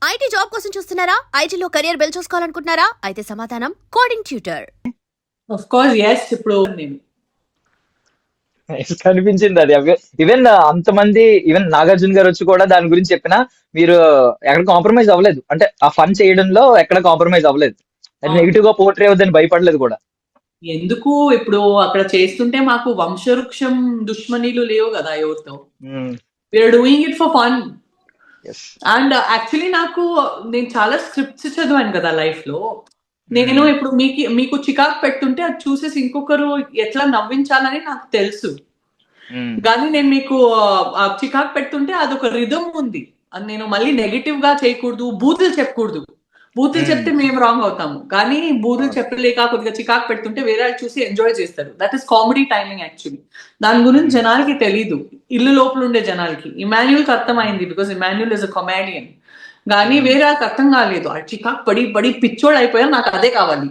IT job కోసం చూస్తున్నారా? ఐటీలో కెరియర్ బిల్డ్ చూసుకోవాలనుకుంటున్నారా? అయితే సమాధానం coding tutor. Of course yes. ఇప్పుడు నేను కనిపించింది అది. ఈవెన్ అంతమంది, ఈవెన్ నాగార్జున గారు వచ్చి కూడా దాని గురించి చెప్పినా మీరు ఎక్కడ కాంప్రమైజ్ అవ్వలేదు. అంటే ఆ ఫన్ చేయడంలో ఎక్కడ కాంప్రమైజ్ అవ్వలేదు. అది నెగిటివ్ గా పోర్ట్రే అవుద్దని భయపడలేదు కూడా. ఎందుకు ఇప్పుడు అక్కడ చేస్తుంటే మాకు వంశవృక్షం దుష్మనీలు లేవు కదా ఎవరితో. We're doing it for fun. And actually నేను చాలా స్క్రిప్ట్స్ చదివాను కదా లైఫ్ లో. నేను ఇప్పుడు మీకు చికాకు పెడుతుంటే అది చూసేసి ఇంకొకరు ఎట్లా నవ్వించాలని నాకు తెలుసు. కానీ నేను మీకు చికాకు పెడుతుంటే అదొక రిథమ్ ఉంది. అది నేను మళ్ళీ నెగిటివ్ గా చేయకూడదు, బూతులు చెప్పకూడదు. బూతులు చెప్తే మేము రాంగ్ అవుతాము. కానీ బూతులు చెప్పలేక కొద్దిగా చికాకు పెడుతుంటే వేరే వాళ్ళు చూసి ఎంజాయ్ చేస్తారు. That is comedy timing actually. దాని గురించి జనాలకి తెలీదు, ఇల్లు లోపల ఉండే జనాలకి. ఇమాన్యుల్ కి అర్థమైంది, because Emmanuel is a comedian. కానీ వేరే వాళ్ళకి అర్థం కాలేదు. ఆ చికాకు పడి పడి పిచ్చోళ్ళు అయిపోయారు. నాకు అదే కావాలి.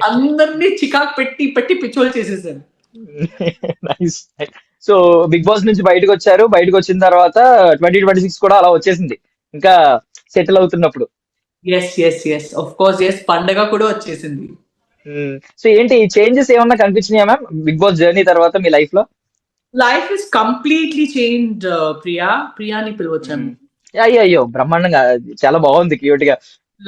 అందరినీ చికాకు పెట్టి పెట్టి పిచ్చోళ్ళు చేసేసాను. సో బిగ్ బాస్ నుంచి బయటకు వచ్చారు. బయటకు వచ్చిన తర్వాత 2026 కూడా అలా వచ్చేసింది, ఇంకా సెటిల్ అవుతున్నప్పుడు. Yes yes yes of course yes, పండగ కూడా వచ్చేసింది. సో ఏంటి చేంజెస్ ఏమన్నా కనిపించినాయా మ్యామ్ బిగ్ బాస్ జర్నీ తర్వాత మీ లైఫ్ లో? Life is completely changed. ప్రియాని పిలవచ్చాను. అయ్యో బ్రహ్మాండంగా, చాలా బాగుంది, క్యూట్ గా.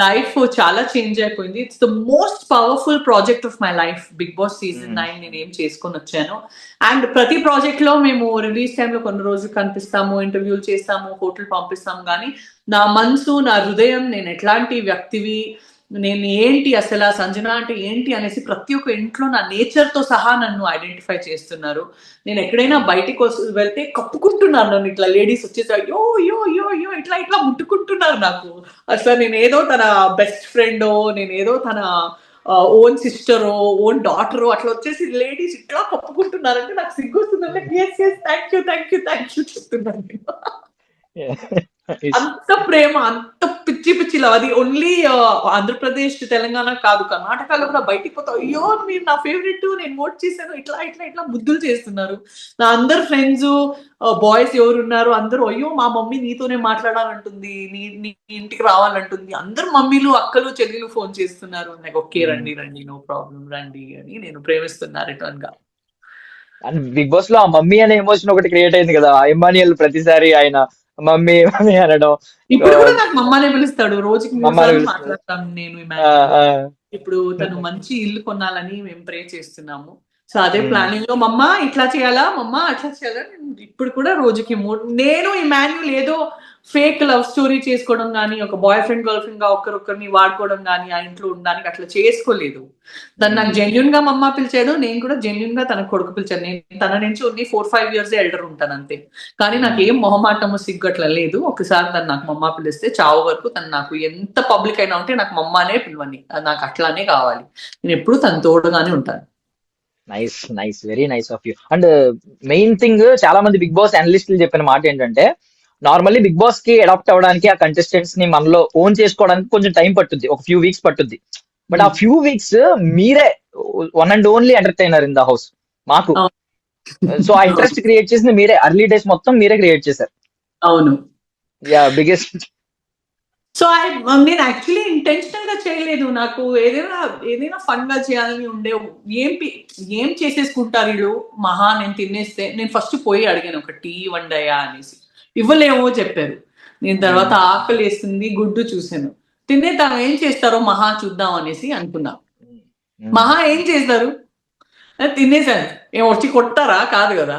లైఫ్ చాలా చేంజ్ అయిపోయింది. It's the most powerful project of my life. Bigg Boss season 9 నేను ఏం చేసుకొని వచ్చాను. అండ్ ప్రతి ప్రాజెక్ట్ లో మేము రిలీజ్ టైంలో కొన్ని రోజులు కనిపిస్తాము, ఇంటర్వ్యూలు చేస్తాము, హోటల్ పంపిస్తాము. కానీ నా మనసు, నా హృదయం, నేను ఎట్లాంటి వ్యక్తివి, నేను ఏంటి, అసలు సంజన అంటే ఏంటి అనేసి ప్రతి ఒక్క ఇంట్లో నా నేచర్ తో సహా నన్ను ఐడెంటిఫై చేస్తున్నారు. నేను ఎక్కడైనా బయటికి వెళ్తే కప్పుకుంటున్నారు నన్ను. ఇట్లా లేడీస్ వచ్చేసి అయ్యో యో యో యో ఇట్లా ఇట్లా ముట్టుకుంటున్నారు నాకు. అసలు నేను ఏదో తన బెస్ట్ ఫ్రెండో, నేను ఏదో తన ఓన్ సిస్టరో, ఓన్ డాటరో అట్లా వచ్చేసి లేడీస్ ఇట్లా కప్పుకుంటున్నారంటే నాకు సిగ్గు వస్తుందంటే yes yes thank you thank you thank you చెప్తున్నాను నేను. అంత ప్రేమ, అంత పిచ్చి పిచ్చి లవ్. అది ఓన్లీ ఆంధ్రప్రదేశ్, తెలంగాణ కాదు, కర్ణాటకలో కూడా బయటికి పోతా అయ్యో మీరు నా ఫేవరెట్, నేను ఓట్ చేశాను, ఇట్లా ఇట్లా ఇట్లా ముద్దులు చేస్తున్నారు. నా అందరు ఫ్రెండ్స్ బాయ్స్ ఎవరు ఉన్నారు అందరూ అయ్యో మా మమ్మీ నీతోనే మాట్లాడాలంటుంది, నీ ఇంటికి రావాలంటుంది. అందరు మమ్మీలు, అక్కలు, చెల్లెలు ఫోన్ చేస్తున్నారు నాకు. ఓకే రండి రండి, నో ప్రాబ్లం రండి అని. నేను ప్రేమిస్తున్నా రిటర్న్ గా. అండ్ బిగ్ బాస్ లో ఆ మమ్మీ అనే ఎమోషన్ ఒకటి క్రియేట్ అయింది కదా. ఎమాన్యుయల్ ప్రతిసారి ఆయన మమ్మీ మమ్మీ అనడం. ఇప్పుడు కూడా నాకు మమ్మనే పిలుస్తాడు. రోజుకి 3 సార్లు మాట్లాడతాను నేను. ఇప్పుడు తను మంచి ఇల్లు కొనాలని మేము ప్రే చేస్తున్నాము. సో అదే ప్లానింగ్ లో మమ్మ ఇట్లా చేయాలా, మమ్మ అట్లా చేయాలా. ఇప్పుడు కూడా రోజుకి 3. నేను ఇమాన్యుల్ ఏదో ఫేక్ లవ్ స్టోరీ చేసుకోవడం కానీ, ఒక బాయ్ ఫ్రెండ్ గర్ల్ ఫ్రెండ్ గా ఒకరిని వాడుకోవడం కానీ, ఆ ఇంట్లో ఉండడానికి అట్లా చేసుకోలేదు. తను నాకు జెన్యున్ గా మమ్మ పిలిచాడు, నేను కూడా జెన్యున్ గా తన కొడుకు పిలిచాను. నేను తన నుంచి ఓన్లీ 4-5 years ఎల్డర్ ఉంటాను అంతే. కానీ నాకు ఏం మొహమాటము, సిగ్గు అట్లా లేదు. ఒకసారి తను నాకు మమ్మ పిలిస్తే చావు వరకు తను నాకు ఎంత పబ్లిక్ అయినా ఉంటే నాకు మమ్మనే పిలవని, నాకు అట్లానే కావాలి. నేను ఎప్పుడు తన తోడుగానే ఉంటాను. Nice nice, very nice of you. And main thing, చాలా మంది బిగ్ బాస్ అనలిస్టులు చెప్పిన మాట ఏంటంటే, నార్మల్లీ బిగ్ బాస్ కి అడాప్ట్ అవ్వడానికి, ఆ కంటెస్టెంట్స్ ని మనలో ఓన్ చేసుకోవడానికి కొంచెం టైం పట్టుద్ది, ఒక ఫ్యూ వీక్స్ పట్టుద్ది. బట్ ఆ ఫ్యూ వీక్స్ మీరే one and only entertainer in the house మాకు. సో ఆ ఇంట్రెస్ట్ క్రియేట్ చేసింది మీరే. అర్లీ డేస్ మొత్తం మీరే క్రియేట్ చేశారు. అవును, యా, బిగ్గెస్ట్. సో నేను యాక్చువల్లీ ఇంటెన్షనల్ గా చేయలేదు. నాకు ఏదైనా ఫన్ గా చేయాలని ఉండే. ఏం చేసేసుకుంటారు వీళ్ళు మహా, నేను తినేస్తే. నేను ఫస్ట్ పోయి అడిగాను ఒక టీ వండయా అనేసి. ఇవ్వలేమో చెప్పారు. నేను తర్వాత ఆకలి వేస్తుంది, గుడ్డు చూసాను. తినేద్దాం ఏం చేస్తారో మహా చూద్దాం అనేసి అనుకున్నా. మహా ఏం చేస్తారు, తినేసాను. ఏం వచ్చి కొట్టారా? కాదు కదా.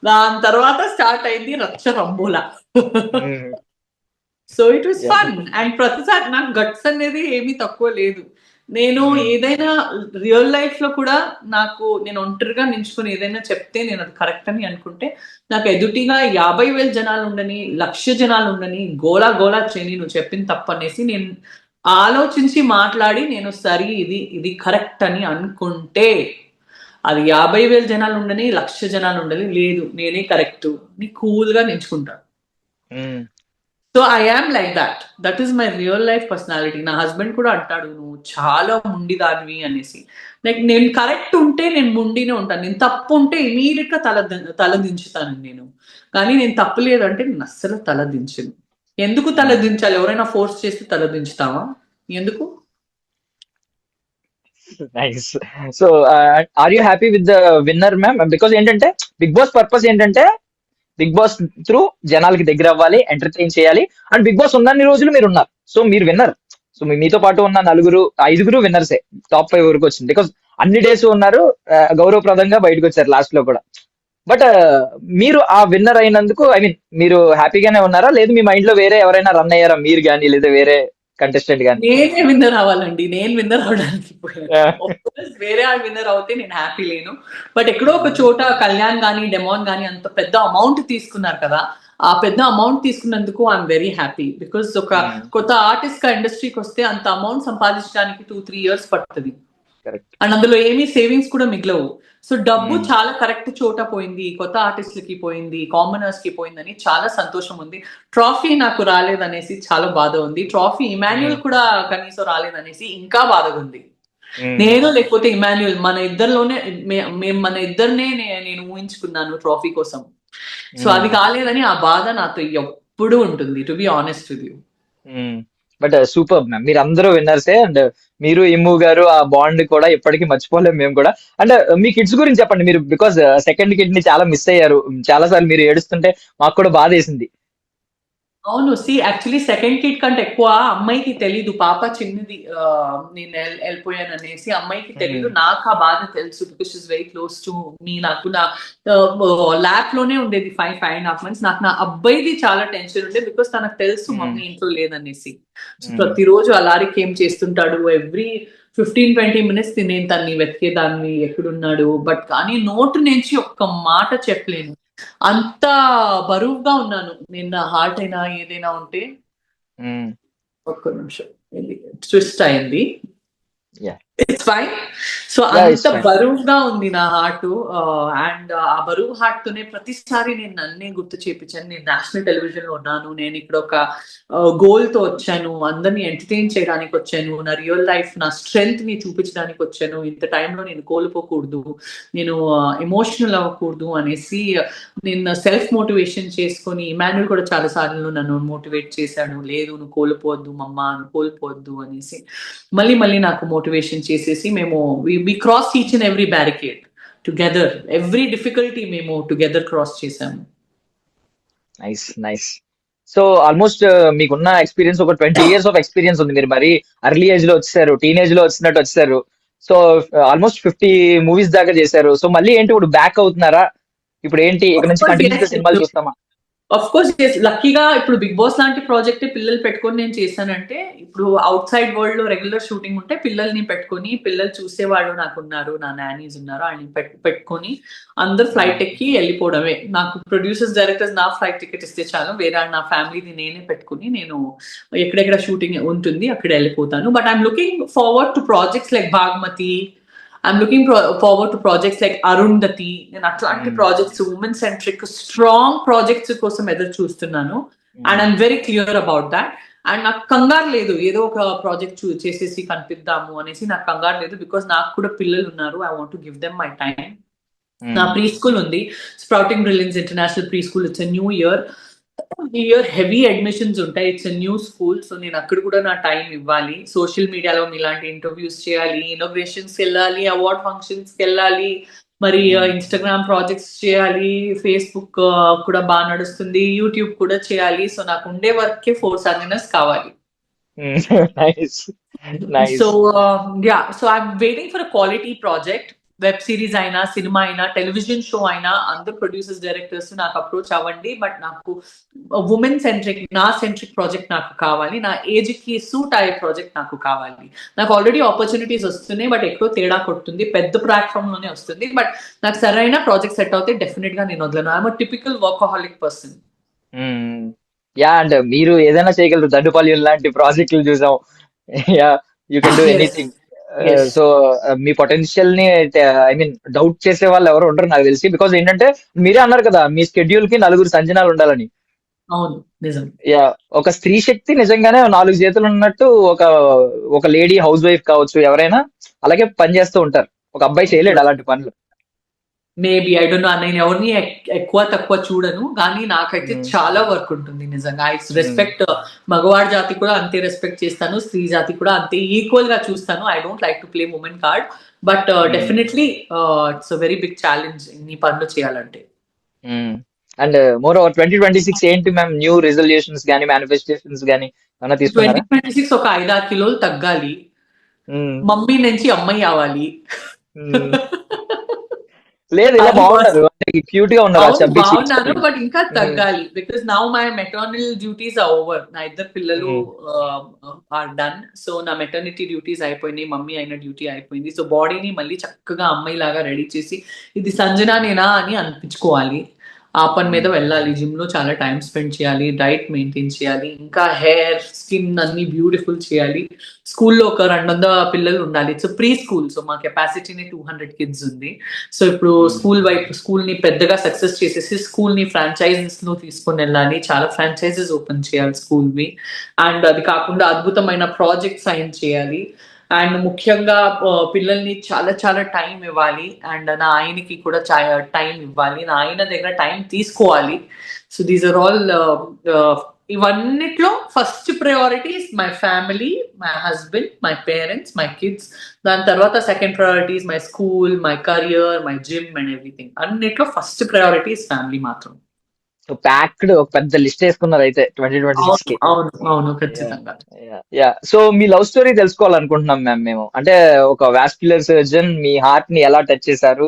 దాని తర్వాత స్టార్ట్ అయింది రచ్చ రంబోలా. So it was fun. And ప్రతిసారి నాకు గట్స్ అనేది ఏమీ తక్కువ లేదు. నేను ఏదైనా రియల్ లైఫ్ లో కూడా నేను ఒంటరిగా నించుకొని ఏదైనా చెప్తే నేను అది కరెక్ట్ అని అనుకుంటే, నాకు ఎదుటిగా 50,000 జనాలు ఉండని, 1,00,000 జనాలు ఉండని, గోలా గోలా చేయని, నువ్వు చెప్పింది తప్పు అనేసి నేను ఆలోచించి మాట్లాడి, నేను సరి ఇది కరెక్ట్ అని అనుకుంటే, అది 50,000 జనాలు ఉండని, 1,00,000 జనాలు ఉండని, లేదు నేనే కరెక్ట్ ని కూల్ గా నించుకుంటాను. So I am like that. That is my real life personality. నా హస్బెండ్ కూడా అంటాడు నువ్వు చాలా ముండిదానివి అనేసి. లైక్ నేను కరెక్ట్ ఉంటే నేను ముండినే ఉంటాను, నేను తప్పు ఉంటే ఇమీడియట్ గా తల దించుతాను నేను. కానీ నేను తప్పు లేదంటే నేను అస్సలు తల దించను. ఎందుకు తలదించాలి? ఎవరైనా ఫోర్స్ చేస్తే తలదించుతావా? ఎందుకు? Nice. So are you happy with the winner ma'am? Because ఏంటంటే బిగ్ బాస్ పర్పస్ ఏంటంటే బిగ్ బాస్ త్రూ జనాలకి దగ్గర అవ్వాలి, ఎంటర్టైన్ చేయాలి. అండ్ బిగ్ బాస్ ఉన్నన్ని రోజులు మీరు ఉన్నారు, సో మీరు విన్నర్. సో మీతో పాటు ఉన్న ఐదుగురు విన్నర్సే, టాప్ 5 వరకు వచ్చింది. బికాస్ అన్ని డేస్ ఉన్నారు, గౌరవప్రదంగా బయటకు వచ్చారు లాస్ట్ లో కూడా. బట్ మీరు ఆ విన్నర్ అయినందుకు ఐ మీన్ మీరు హ్యాపీగానే ఉన్నారా, లేదు మీ మైండ్ లో వేరే ఎవరైనా రన్ అయ్యారా, మీరు కానీ లేదా వేరే కంటెస్టెంట్ కానీ? నేనే విన్నర్ అవ్వాలండి, నేను విన్నర్ అవడానికి వేరే ఆ విన్నర్ అవుతే నేను హ్యాపీ లేను. బట్ ఎక్కడో ఒక చోట కళ్యాణ్ గానీ డెమాన్ గానీ అంత పెద్ద అమౌంట్ తీసుకున్నారు కదా, ఆ పెద్ద అమౌంట్ తీసుకున్నందుకు ఐఎమ్ వెరీ హ్యాపీ. బికాస్ ఒక కొత్త ఆర్టిస్ట్ గా ఇండస్ట్రీకి వస్తే అంత అమౌంట్ సంపాదించడానికి 2-3 years పడుతుంది. అండ్ అందులో ఏమీ సేవింగ్స్ కూడా మిగలవు. సో డబ్బు చాలా కరెక్ట్ చోట పోయింది, కొత్త ఆర్టిస్టులకి పోయింది, కామనర్స్ కి పోయిందని చాలా సంతోషం ఉంది. ట్రాఫీ నాకు రాలేదనేసి చాలా బాధ ఉంది. ట్రాఫీ ఇమాన్యుయల్ కూడా కనీసం రాలేదనేసి ఇంకా బాధగా ఉంది. నేను లేకపోతే ఇమాన్యుయల్ మన ఇద్దరిలోనే మన ఇద్దరినే నేను ఊహించుకున్నాను ట్రాఫీ కోసం. సో అది కాలేదని ఆ బాధ నాతో ఎప్పుడు ఉంటుంది, to be honest with you. But super ma'am, మీరు అందరూ విన్నర్సే. అండ్ మీరు ఇమ్ము గారు ఆ బాండ్ కూడా ఎప్పటికీ మర్చిపోలేము మేము కూడా. అండ్ మీ కిడ్స్ గురించి చెప్పండి. మీరు బికాస్ సెకండ్ కిడ్ ని చాలా మిస్ అయ్యారు, చాలా సార్లు మీరు ఏడుస్తుంటే మాకు కూడా బాధ వేసింది. అవును, యాక్చువల్లీ సెకండ్ కిడ్ కంటే ఎక్కువ అమ్మాయికి తెలీదు, పాప చిన్నది నేను వెళ్ళిపోయాను అనేసి అమ్మాయికి తెలీదు. నాకు ఆ బాధ తెలుసు, because is very close to me. నాకు నా ల్యాబ్ లోనే ఉండేది 5.5 months. నాకు నా అబ్బాయిది చాలా టెన్షన్ ఉండే, బికాస్ తనకు తెలుసు మమ్మీ ఇంట్లో లేదనేసి. ప్రతిరోజు అలారికి ఏం చేస్తుంటాడు, ఎవ్రీ 15-20 minutes నేను తన్ని వెతికేదాన్ని ఎక్కడున్నాడు. బట్ కానీ నోటు నుంచి ఒక్క మాట చెప్పలేను, అంత బరువుగా ఉన్నాను నేను. నా హార్ట్ అయినా ఏదైనా ఉంటే ఒక్క నిమిషం ట్విస్ట్ అయింది, ఇట్స్ ఫైన్. సో అంత బరువుగా ఉంది నా హార్ట్. అండ్ ఆ బరువు హార్ట్ తోనే ప్రతిసారి నేను నన్నే గుర్తు చేపించాను, నేను నేషనల్ టెలివిజన్ లో ఉన్నాను, నేను ఇక్కడ ఒక గోల్ తో వచ్చాను, అందరినీ ఎంటర్టైన్ చేయడానికి వచ్చాను, నా రియల్ లైఫ్ నా స్ట్రెంగ్త్ ని చూపించడానికి వచ్చాను. ఇంత టైంలో నేను కోల్పోకూడదు, నేను ఎమోషనల్ అవ్వకూడదు అనేసి నేను సెల్ఫ్ మోటివేషన్ చేసుకొని, ఇమాన్యుల్ కూడా చాలా సార్లు నన్ను మోటివేట్ చేశాడు, లేదు నువ్వు కోల్పోవద్దు మమ్మ, నువ్వు కోల్పోవద్దు అనేసి మళ్ళీ నాకు మోటివేషన్ చేసేసి మేము we crossed each and every barricade together, every difficulty మేము together cross చేసాము. నైస్. సో ఆల్మోస్ట్ మీకున్న ఎక్స్పీరియన్స్ ఒక 20 years ఆఫ్ ఎక్స్పీరియన్స్ ఉంది. మీరు మరి అర్లీ ఏజ్ లో వచ్చేసారు, టీనేజ్ లో వచ్చినట్టు వచ్చారు. సో ఆల్మోస్ట్ 50 movies దాకా చేశారు. సో మళ్ళీ ఏంటి ఇప్పుడు బ్యాక్ అవుతున్నారా? ఇప్పుడు ఏంటి ఇక్కడ నుంచి కంటిన్యూస్ సినిమాలు చూస్తామా? ఆఫ్ కోర్స్ లక్కీగా ఇప్పుడు బిగ్ బాస్ లాంటి ప్రాజెక్ట్ పిల్లలు పెట్టుకొని నేను చేశానంటే, ఇప్పుడు అవుట్ సైడ్ వరల్డ్ లో రెగ్యులర్ షూటింగ్ ఉంటే పిల్లల్ని పెట్టుకొని, పిల్లలు చూసేవాళ్ళు నాకు ఉన్నారు, నా నానీస్ ఉన్నారు, వాళ్ళని పెట్టుకొని అందరు ఫ్లైట్ ఎక్కి వెళ్ళిపోవడమే. నాకు ప్రొడ్యూసర్స్ డైరెక్టర్స్ నా ఫ్లైట్ టికెట్ ఇస్తే చాలు, వేరే నా ఫ్యామిలీని నేనే పెట్టుకుని నేను ఎక్కడెక్కడ షూటింగ్ ఉంటుంది అక్కడ వెళ్ళిపోతాను. But I'm looking forward to projects like Bhaagamathie, I'm looking forward to projects like Arundhati. నేను అట్లాంటి projects, women centric strong projects కోసం ఎదురు చూస్తున్నాను. And I'm very clear about that. And నాకు కంగారు లేదు ఏదో ఒక ప్రాజెక్ట్ చేసేసి కనిపిద్దాము అనేసి, నాకు కంగారు లేదు. బికాస్ నాకు కూడా పిల్లలు ఉన్నారు, I want to give them my time. నా ప్రీ స్కూల్ ఉంది, sprouting brilliance international pre school. It's new year, heavy admissions ఉంటాయి, ఇట్స్ న్యూ స్కూల్. సో నేను అక్కడ కూడా నా టైం ఇవ్వాలి. సోషల్ మీడియాలో ఇలాంటి ఇంటర్వ్యూస్ చేయాలి, ఇనాగ్రేషన్స్ వెళ్ళాలి, అవార్డ్ ఫంక్షన్స్ వెళ్ళాలి, మరి ఇన్స్టాగ్రామ్ ప్రాజెక్ట్స్ చేయాలి, ఫేస్బుక్ కూడా బాగా నడుస్తుంది, యూట్యూబ్ కూడా చేయాలి. సో నాకు ఉండే వర్కే 4 sustenance కావాలి. So I'm waiting for a quality project. Web series అయినా, సినిమా అయినా, టెలివిజన్ షో అయినా, అందరు ప్రొడ్యూసర్స్ డైరెక్టర్స్ నాకు అప్రోచ్ అవ్వండి. బట్ నాకు ఉమెన్ సెంట్రిక్, నా సెంట్రిక్ ప్రాజెక్ట్ నాకు కావాలి, నా ఏజ్ కి సూట్ అయ్యే ప్రాజెక్ట్ నాకు కావాలి. నాకు ఆల్రెడీ ఆపర్చునిటీస్ వస్తున్నాయి, బట్ ఎక్కువ తేడా కొడుతుంది, పెద్ద ప్లాట్ఫామ్ లోనే వస్తుంది. బట్ నాకు సరైన ప్రాజెక్ట్ సెట్ అవుతే డెఫినెట్ గా నేను వదలను. I'm typical workaholic person. And మీరు ఏదైనా చేయగలరు. దండుపాల్యం లాంటి ప్రాజెక్టులు చూసాం. You can do anything. So me potential ని ఐ మీన్ డౌట్ చేసే వాళ్ళు ఎవరు ఉండరు నాకు తెలిసి. బికాస్ ఏంటంటే మీరే అన్నారు కదా, మీ స్కెడ్యూల్ కి 4 సంజనాలు ఉండాలని. అవును, నిజం. ఒక స్త్రీ శక్తి నిజంగానే 4 చేతులు ఉన్నట్టు ఒక లేడీ హౌస్ వైఫ్ కావచ్చు, ఎవరైనా అలాగే పని చేస్తూ ఉంటారు. ఒక అబ్బాయి చేయలేడు అలాంటి పనులు. మేబీ ఐ డోంట్ నో, నేను ఎవరిని ఎక్కువ తక్కువ చూడను, కానీ నాకైతే చాలా వర్క్ ఉంటుంది నిజంగా. ఐ రెస్పెక్ట్ మగవాడి జాతి కూడా అంతే రెస్పెక్ట్ చేస్తాను, స్త్రీ జాతి కూడా అంతే ఈక్వల్ గా చూస్తాను. I don't like to play women card, but definitely it's a very big challenge ఇన్ని పనులు చేయాలంటే. అండ్ మోర్ ఓవర్ 2026 ఏంటి మ్యామ్ న్యూ రిజల్యూషన్స్ గానీ మేనిఫెస్టేషన్స్ గానీ ఏమైనా తీసుకున్నారా? 2026 ఒక 5-6 కిలోలు తగ్గాలి, మమ్మీ నుంచి అమ్మాయి అవ్వాలి. లేదు ఇలా బాగున్నారు, క్యూట్ గా ఉన్నారు, బాగున్నాను, బట్ ఇంకా తగ్గాలి. Because now my maternal duties are over. నా ఇద్దరు పిల్లలు ఆర్ డన్. సో నా మెటర్నిటీ డ్యూటీస్ అయిపోయినాయి, మమ్మీ అయిన డ్యూటీ అయిపోయింది. సో బాడీని మళ్ళీ చక్కగా అమ్మాయి లాగా రెడీ చేసి ఇది సంజనానేనా అని అనిపించుకోవాలి. ఆ పని మీద వెళ్ళాలి, జిమ్ లో చాలా టైం స్పెండ్ చేయాలి, డైట్ మెయింటైన్ చేయాలి, ఇంకా హెయిర్ స్కిన్ అన్ని బ్యూటిఫుల్ చేయాలి. స్కూల్లో ఒక 200 పిల్లలు ఉండాలి. ఇట్స్ ప్రీ స్కూల్, సో మా కెపాసిటీని 200 కిడ్స్ ఉంది. సో ఇప్పుడు స్కూల్ ని పెద్దగా సక్సెస్ చేసేసి స్కూల్ ని ఫ్రాంచైజెస్ లో తీసుకొని వెళ్ళాలి, చాలా ఫ్రాంచైజెస్ ఓపెన్ చేయాలి స్కూల్ వి. అండ్ అది కాకుండా అద్భుతమైన ప్రాజెక్ట్ సైన్ చేయాలి. అండ్ ముఖ్యంగా పిల్లల్ని చాలా చాలా టైం ఇవ్వాలి. అండ్ నా ఆయనకి కూడా టైం ఇవ్వాలి, నా ఆయన దగ్గర టైం తీసుకోవాలి. సో దీస్ ఆర్ ఆల్ ఇవన్నిట్లో first priority is my family, my husband, my parents, my kids. దాని తర్వాత second priority is my school, my career, my gym and everything. అన్నిట్లో ఫస్ట్ ప్రయారిటీ ఇస్ ఫ్యామిలీ మాత్రం. Packed ఒక పెద్ద list వేసుకున్నారు అయితే 2026 కి. అవును ఖచ్చితంగా. సో మీ లవ్ స్టోరీ తెలుసుకోవాలనుకుంటున్నాం మ్యామ్ మేము. అంటే ఒక వాస్క్యులర్ సర్జన్ మీ హార్ట్ ని ఎలా టచ్ చేశారు,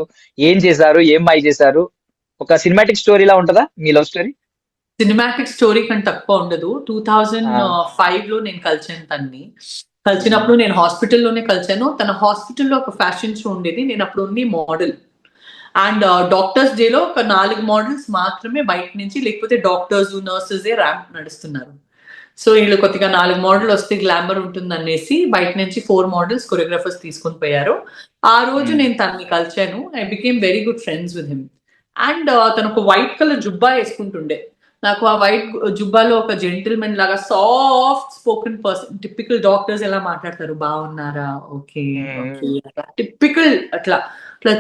ఏం చేశారు, ఏం మాయ చేశారు, ఒక సినిమాటిక్ స్టోరీ లా ఉంటదా మీ లవ్ స్టోరీ? సినిమాటిక్ స్టోరీ కంటే తక్కువ ఉండదు. 2005 లో నేను కలిసినప్పుడు నేను హాస్పిటల్లోనే కలిసాను. తన హాస్పిటల్లో ఒక ఫ్యాషన్ షో ఉండేది, నేను అప్పుడు ఉంది మోడల్. అండ్ డాక్టర్స్ డేలో ఒక 4 మోడల్స్ మాత్రమే బయట నుంచి, లేకపోతే డాక్టర్స్ నర్సెస్ ర్యాంప్ నడుస్తున్నారు. సో వీళ్ళు కొద్దిగా 4 మోడల్ వస్తే గ్లామర్ ఉంటుంది అనేసి బయట నుంచి 4 మోడల్స్ కొరియోగ్రాఫర్స్ తీసుకొని పోయారు. ఆ రోజు నేను తనని కలిచాను. I became very good friends with him. And తను ఒక వైట్ కలర్ జుబ్బా వేసుకుంటుండే. నాకు ఆ వైట్ జుబ్బాలో ఒక జెంటిల్మెన్ లాగా soft spoken person, typical doctors ఎలా మాట్లాడతారు, బాగున్నారా, ఓకే ఓకే, టిపికల్ అట్లా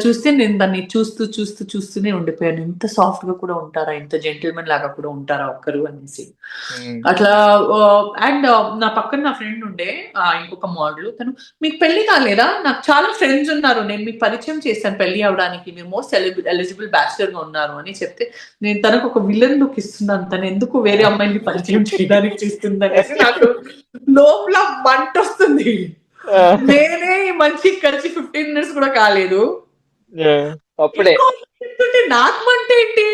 చూస్తే నేను దాన్ని చూస్తూనే ఉండిపోయాను. ఇంత సాఫ్ట్ గా కూడా ఉంటారా, ఇంత జెంటిల్మెన్ లాగా కూడా ఉంటారా ఒక్కరు అనేసి అట్లా. అండ్ నా పక్కన నా ఫ్రెండ్ ఉండే ఇంకొక మోడల్, తను మీకు పెళ్లి కాలేదా, నాకు చాలా ఫ్రెండ్స్ ఉన్నారు, నేను మీకు పరిచయం చేస్తాను పెళ్లి అవడానికి, మీరు మోస్ట్ ఎలిజిబుల్ బ్యాచిలర్ గా ఉన్నారు అని చెప్తే, నేను తనకు ఒక విలన్ లుక్ ఇస్తున్నాను, తను ఎందుకు వేరే అమ్మాయిని పరిచయం చేయడానికి చూస్తుంది అనేసి నాకు లోపల మంట వస్తుంది. నేనే మంచి కలిసి 15 minutes కూడా కాలేదు, అప్పుడే నాకు మంట ఏంటి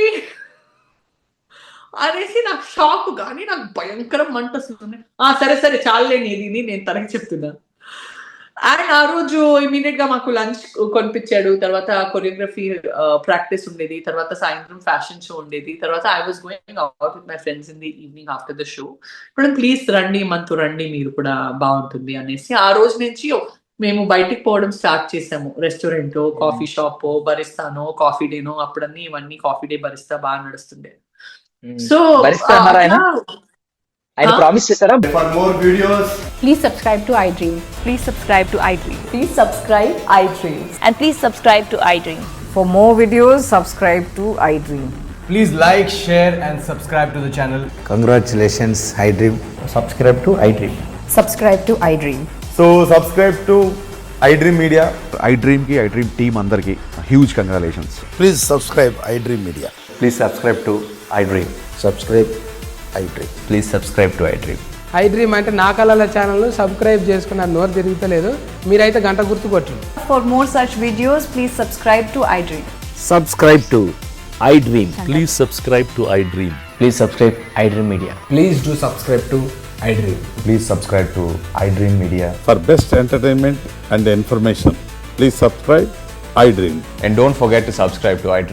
అనేసి నాకు షాక్. కానీ నాకు భయంకరం మంట వస్తుంది. సరే చాలేని ఇది నేను తనకి చెప్తున్నా. అండ్ ఆ రోజు ఇమీడియట్ గా మాకు లంచ్ కొనిపించాడు. తర్వాత కొరియోగ్రఫీ ప్రాక్టీస్ ఉండేది, తర్వాత సాయంత్రం ఫ్యాషన్ షో ఉండేది. తర్వాత I was going out with my friends in the evening after the show. ఇప్పుడు ప్లీజ్ రండి, మనతో రండి, మీరు కూడా బాగుంటుంది అనేసి ఆ రోజు నుంచి మేము బయటికి పోవడం స్టార్ట్ చేసాము. రెస్టారెంట్, కాఫీ షాప్, బరిస్తానో, కాఫీ డేనో, అప్పుడన్నీ ఇవన్నీ కాఫీ డే బరిస్తా బాగా నడుస్తుండే. సో ఆయన ప్రామిస్ చేశారా? For more videos, please subscribe to iDream. Please subscribe to iDream. Please subscribe iDream. And please subscribe to iDream. For more videos, subscribe to iDream. please like, share and subscribe to the channel. Congratulations, iDream. Subscribe to iDream. Subscribe to iDream. So subscribe to iDream Media. iDream team andarki huge congratulations. Please subscribe iDream Media. Please subscribe to iDream. Subscribe iDream. Please subscribe to iDream. iDream అంటే నా కళల ఛానల్ను subscribe చేసుకున్న నోరు తిరుగుతలేదు, మీరైతే గంట గుర్తు కొట్టండి. For more such videos, please subscribe to iDream. Subscribe to iDream. Please subscribe to iDream. Please subscribe iDream Media. Please do subscribe to iDream. Please subscribe to iDream Media. For best entertainment and information, please subscribe iDream. And don't forget to subscribe to iDream.